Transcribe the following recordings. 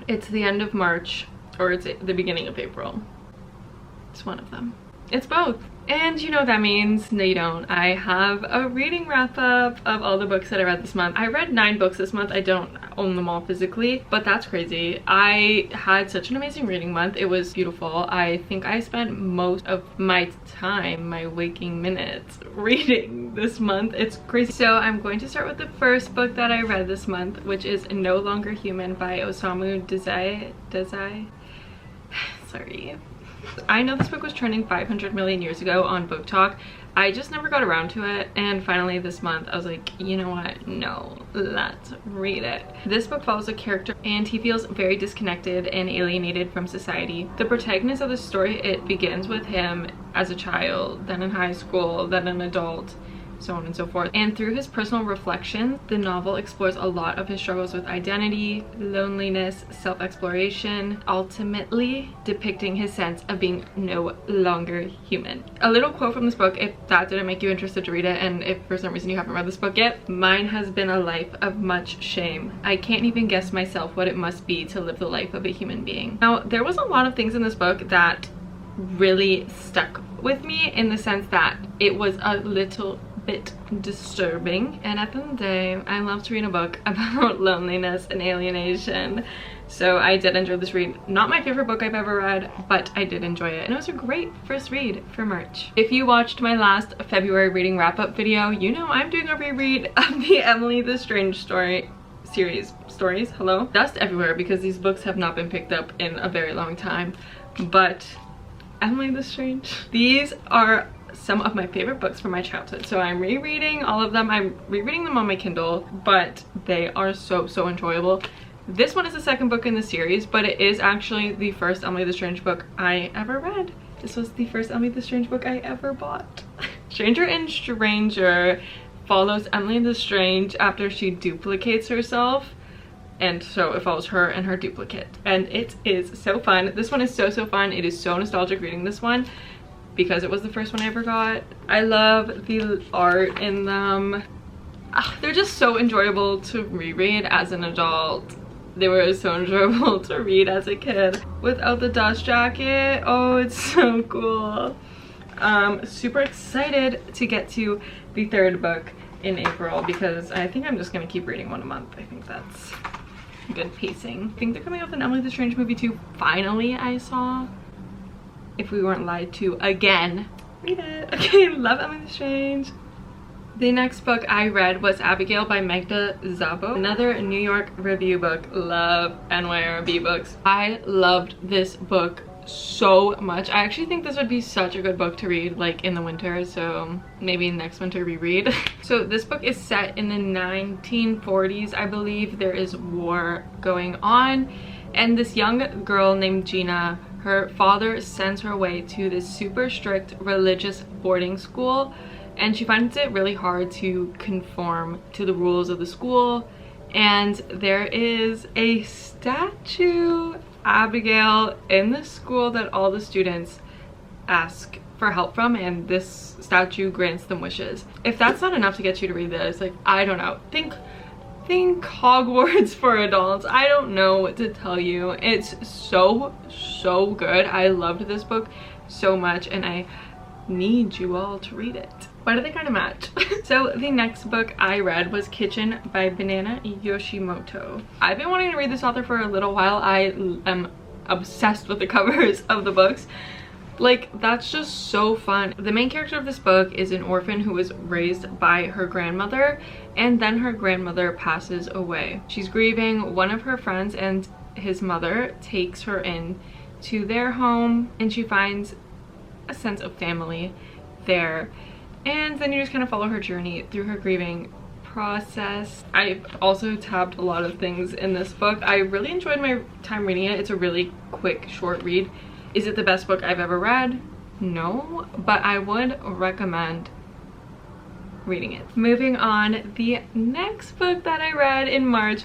It's the end of March or it's the beginning of April. It's one of them. It's both. And you know what that means? No, you don't. I have a reading wrap up of all the books that I read this month. I read 9 books this month. I don't own them all physically, but that's crazy. I had such an amazing reading month. It was beautiful. I think I spent most of my time, my waking minutes, reading this month. It's crazy. So I'm going to start with the first book that I read this month, which is No Longer Human by Osamu Dazai. Sorry. I know this book was trending 500 million years ago on Book Talk. I just never got around to it, and finally this month I was like, you know what, no, let's read it. This book follows a character and he feels very disconnected and alienated from society. The protagonist of the story, it begins with him as a child, then in high school, then an adult, so on and so forth. And through his personal reflections, the novel explores a lot of his struggles with identity, loneliness, self-exploration, ultimately depicting his sense of being no longer human. A little quote from this book, if that didn't make you interested to read it, and if for some reason you haven't read this book yet. Mine has been a life of much shame. I can't even guess myself what it must be to live the life of a human being. Now, there was a lot of things in this book that really stuck with me in the sense that it was a little bit disturbing, and at the end of the day I love to read a book about loneliness and alienation, so I did enjoy this read. Not my favorite book I've ever read, but I did enjoy it, and it was a great first read for March. If you watched my last February reading wrap-up video, you know I'm doing a reread of the Emily the Strange series stories. Hello, dust everywhere because these books have not been picked up in a very long time, but Emily the Strange, these are some of my favorite books from my childhood, so I'm rereading all of them. I'm rereading them on my Kindle, but they are so enjoyable. This one is the second book in the series, but it is actually the first Emily the Strange book I ever read. This was the first Emily the Strange book I ever bought. Stranger and Stranger follows Emily the Strange after she duplicates herself, and so it follows her and her duplicate, and it is so fun. This one is so fun. It is so nostalgic reading this one because it was the first one I ever got. I love the art in them. They're just so enjoyable to reread as an adult. They were so enjoyable to read as a kid. Without the dust jacket, oh, it's so cool. Super excited to get to the third book in April because I think I'm just gonna keep reading one a month. I think that's good pacing. I think they're coming out with an Emily the Strange movie too. Finally, I saw. If we weren't lied to again, read it. Okay, love Emily the Strange. The next book I read was Abigail by Magda Szabo, another New York review book. Love NYRB books. I loved this book so much. I actually think this would be such a good book to read like in the winter, so maybe next winter reread. So this book is set in the 1940s, I believe. There is war going on, and this young girl named Gina, her father sends her away to this super strict religious boarding school, and she finds it really hard to conform to the rules of the school. And there is a statue, Abigail, in the school that all the students ask for help from, and this statue grants them wishes. If that's not enough to get you to read this, like, I don't know. Think Hogwarts for adults. I don't know what to tell you. It's so good. I loved this book so much, and I need you all to read it. Why do they kind of match? So the next book I read was Kitchen by Banana Yoshimoto. I've been wanting to read this author for a little while. I am obsessed with the covers of the books. Like, that's just so fun. The main character of this book is an orphan who was raised by her grandmother, and then her grandmother passes away. She's grieving. One of her friends and his mother takes her in to their home, and she finds a sense of family there. And then you just kind of follow her journey through her grieving process. I've also tabbed a lot of things in this book. I really enjoyed my time reading it. It's a really quick, short read. Is it the best book I've ever read? No, but I would recommend reading it. Moving on, the next book that I read in March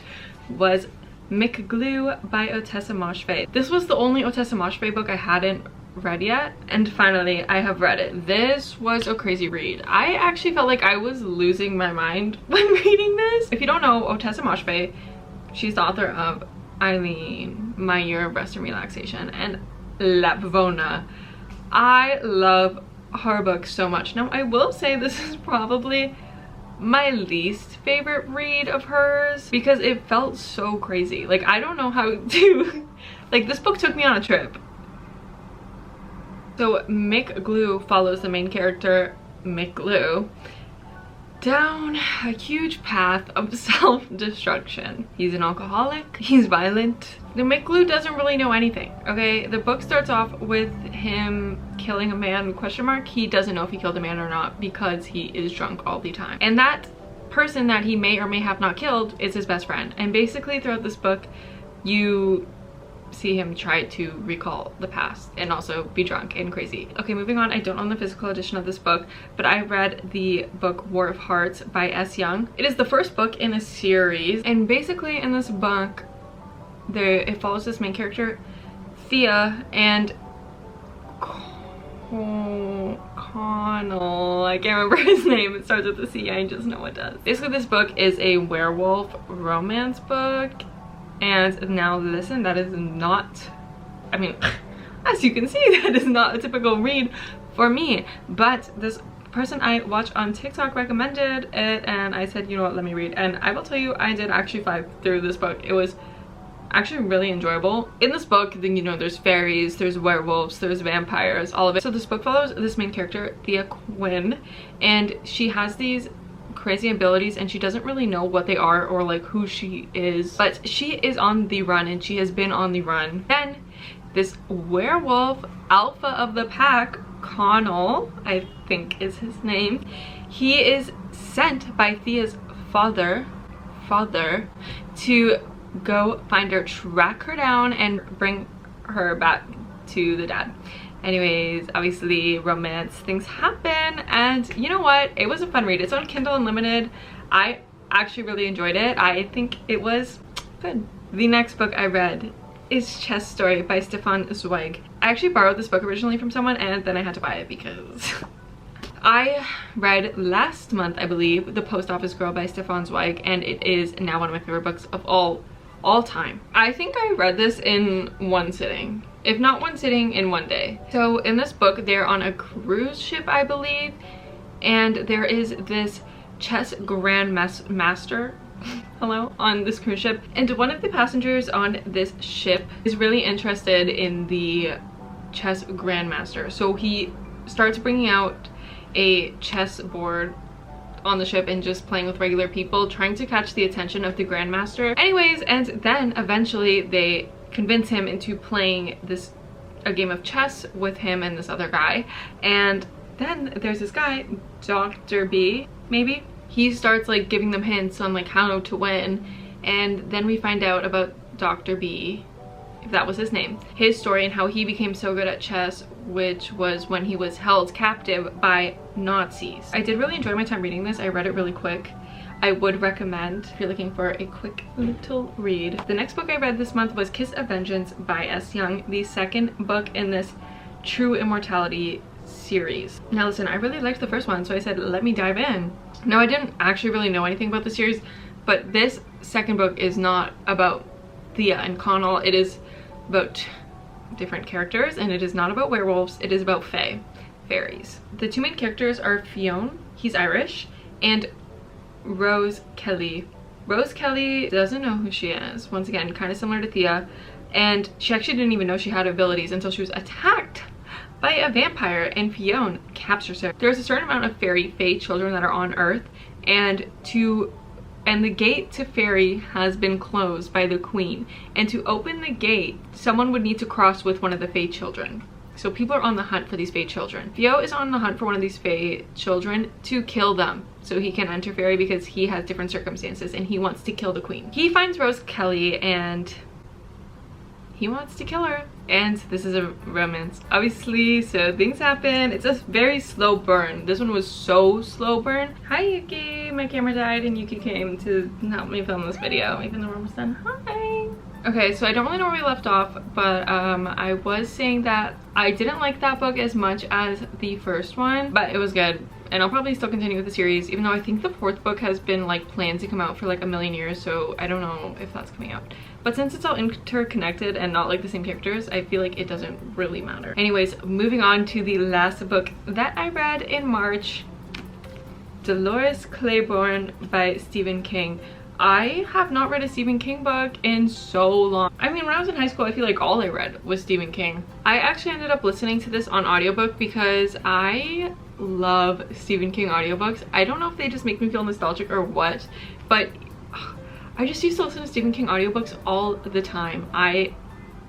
was McGlue by Otessa Moshfegh. This was the only Otessa Moshfegh book I hadn't read yet, and finally I have read it. This was a crazy read. I actually felt like I was losing my mind when reading this. If you don't know Otessa Moshfegh, she's the author of Eileen, My Year of Rest and Relaxation, and Lapvona. I love her book so much. Now I will say this is probably my least favorite read of hers because it felt so crazy. Like, I don't know how to like, this book took me on a trip. So Mick Glue follows the main character, Mick Glue, down a huge path of self-destruction. He's an alcoholic, he's violent. The Mick Glue doesn't really know anything, okay? The book starts off with him killing a man, question mark. He doesn't know if he killed a man or not because he is drunk all the time. And that person that he may or may have not killed is his best friend. And basically throughout this book, you see him try to recall the past and also be drunk and crazy. Okay, moving on. I don't own the physical edition of this book, but I read the book War of Hearts by S. Young. It is the first book in a series, and basically in this book it follows this main character, Thea, and Connell, I can't remember his name. It starts with a C, I just know it does. Basically this book is a werewolf romance book. And now listen, that is not, I mean, as you can see, that is not a typical read for me. But this person I watched on TikTok recommended it, and I said, you know what, let me read. And I will tell you, I did actually fly through this book. It was actually really enjoyable. In this book, then, you know, there's fairies, there's werewolves, there's vampires, all of it. So this book follows this main character, Thea Quinn, and she has these crazy abilities and she doesn't really know what they are or like who she is, but she is on the run and she has been on the run. Then this werewolf alpha of the pack, Connell, I think is his name, he is sent by Thea's father to go find her, track her down, and bring her back to the dad. Anyways, obviously romance things happen, and you know what, it was a fun read. It's on Kindle Unlimited. I actually really enjoyed it. I think it was good. The next book I read is Chess Story by Stefan Zweig. I actually borrowed this book originally from someone and then I had to buy it because I read last month, I believe, The Post Office Girl by Stefan Zweig, and it is now one of my favorite books of all time. I think I read this in one sitting, if not one sitting, in one day. So in this book, they're on a cruise ship, I believe, and there is this chess grandmaster hello, on this cruise ship, and one of the passengers on this ship is really interested in the chess grandmaster. So he starts bringing out a chess board on the ship and just playing with regular people, trying to catch the attention of the grandmaster. Anyways, and then eventually they convince him into playing a game of chess with him and this other guy. And then there's this guy, Dr. B, maybe? He starts like giving them hints on like how to win, and then we find out about Dr. B, if that was his name, his story and how he became so good at chess, which was when he was held captive by Nazis. I did really enjoy my time reading this. I read it really quick. I would recommend if you're looking for a quick little read. The next book I read this month was Kiss of Vengeance by S. Young, the second book in this True Immortality series. Now listen, I really liked the first one, so I said let me dive in. Now I didn't actually really know anything about the series, but this second book is not about Thea and Connell. It is about different characters, and it is not about werewolves. It is about fairies. The two main characters are Fionn, he's Irish, and Rose Kelly. Rose Kelly doesn't know who she is. Once again, kind of similar to Thea, and she actually didn't even know she had abilities until she was attacked by a vampire and Fionn captures her. There's a certain amount of fae children that are on Earth, and the gate to fairy has been closed by the queen, and to open the gate someone would need to cross with one of the fae children. So people are on the hunt for these fae children. Theo is on the hunt for one of these fae children to kill them so he can enter fairy, because he has different circumstances and he wants to kill the queen. He finds Rose Kelly and he wants to kill her, and this is a romance obviously, so things happen. It's a very slow burn. This one was so slow burn. Hi Yuki, my camera died and Yuki came to help me film this video even though we're almost done. Hi. Okay, so I don't really know where we left off, but I was saying that I didn't like that book as much as the first one, but it was good, and I'll probably still continue with the series, even though I think the fourth book has been like planned to come out for like a million years, so I don't know if that's coming out. but since it's all interconnected and not like the same characters, I feel like it doesn't really matter. Anyways, moving on to the last book that I read in March, Dolores Claiborne by Stephen King. I have not read a Stephen King book in so long. I mean, when I was in high school, I feel like all I read was Stephen King. I actually ended up listening to this on audiobook because I love Stephen King audiobooks. I don't know if they just make me feel nostalgic or what, but I just used to listen to Stephen King audiobooks all the time. I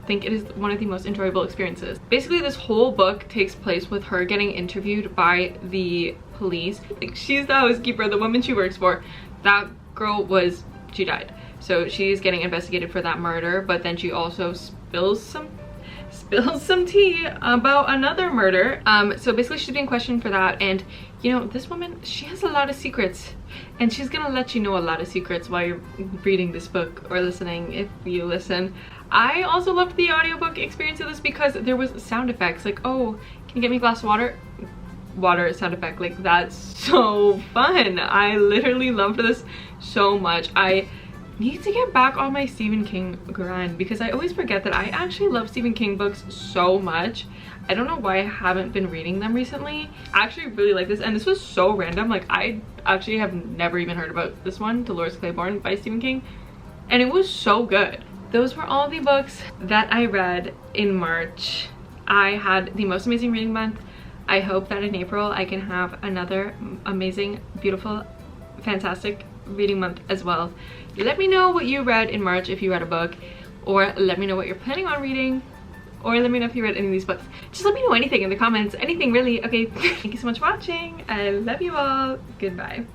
think it is one of the most enjoyable experiences. Basically, this whole book takes place with her getting interviewed by the police. Like, she's the housekeeper, the woman she works for. That girl she died. So she's getting investigated for that murder, but then she also spills some tea about another murder. So basically she's being questioned for that, and you know, this woman, she has a lot of secrets, and she's gonna let you know a lot of secrets while you're reading this book or listening if you listen. I also loved the audiobook experience of this because there was sound effects, like, oh, can you get me a glass of water? Water sound effect. Like, that's so fun. I literally loved this so much. I need to get back on my Stephen King grind because I always forget that I actually love Stephen King books so much. I don't know why I haven't been reading them recently. I actually really like this, and this was so random. Like, I actually have never even heard about this one, Dolores Claiborne by Stephen King, and it was so good. Those were all the books that I read in March. I had the most amazing reading month. I hope that in April I can have another amazing, beautiful, fantastic reading month as well. Let me know what you read in March if you read a book, or let me know what you're planning on reading, or let me know if you read any of these books. Just let me know anything in the comments, anything really. Okay, thank you so much for watching. I love you all. Goodbye.